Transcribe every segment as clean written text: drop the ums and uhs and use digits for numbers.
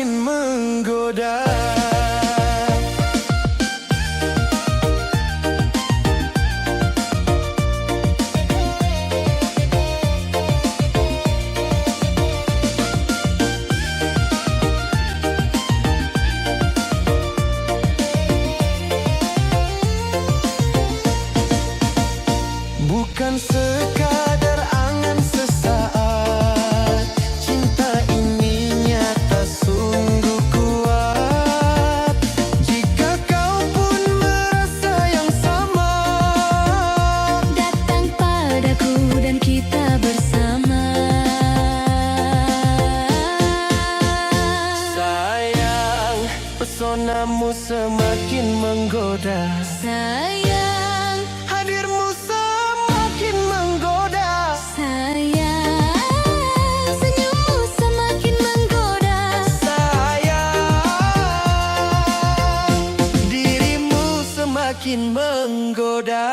semakin menggoda. Bukan sekadar angan sesaat, cinta ini nyata sungguh kuat. Jika kau pun merasa yang sama, datang padaku dan kita bersama. Sayang, pesonamu semakin menggoda. Sayang, Hadirmu semakin menggoda. sayang, senyummu semakin menggoda. Sayang, dirimu semakin menggoda.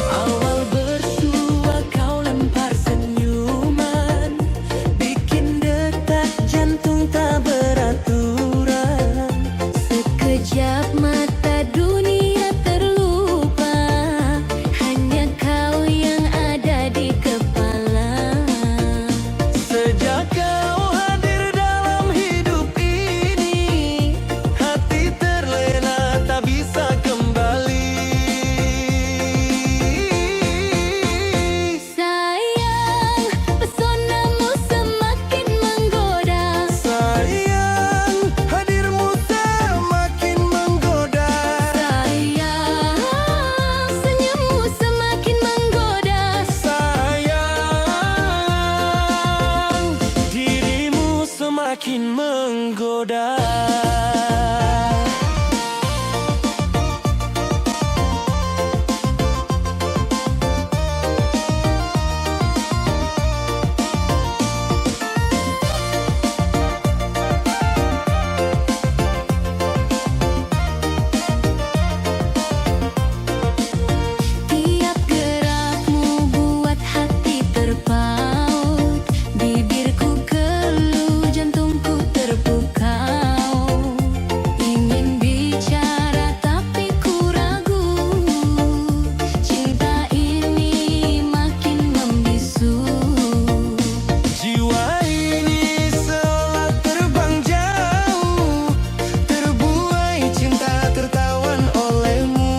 Awal bersua kau lempar senyuman, Bikin detak jantung tak beraturan. sekejap mata dunia terlupa, hanya kau yang ada di kepala. Sejak kau hadir dalam hidup ini, hati terlena tak bisa kembali. Sayang, pesonamu semakin menggoda. Sayang, hadirmu semakin menggoda. Sayang, senyummu semakin menggoda. Sayang, dirimu semakin menggoda. Tiap gerakmu buat hati terpaut, bibirku keluh, jantungku terpukau. Ingin bicara tapi ku ragu, cinta ini makin membisu. Jiwa ini seolah terbang jauh, terbuai cinta tertawan olehmu.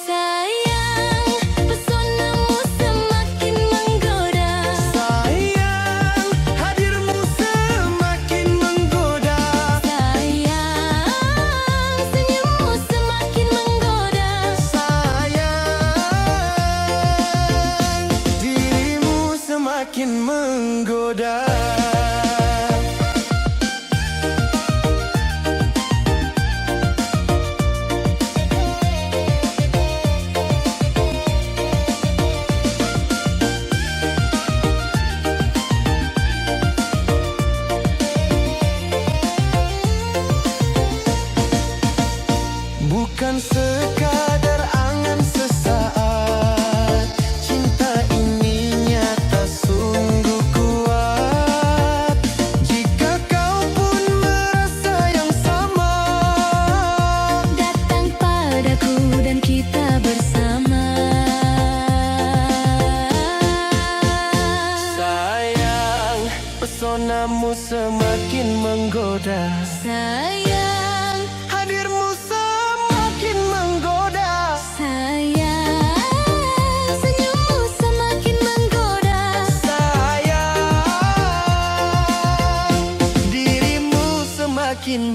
Sayang, pesonamu semakin menggoda. Sayang, hadirmu semakin menggoda. Sayang, senyummu semakin menggoda. Sayang, dirimu semakin menggoda. Bukan sekadar angan sesaat, cinta ini nyata sungguh kuat. Jika kau pun merasa yang sama, Datang padaku dan kita bersama. sayang, pesonamu semakin menggoda. Sayang, Hadirmu semakin menggoda. sayang, senyummu semakin menggoda. Sayang, dirimu semakin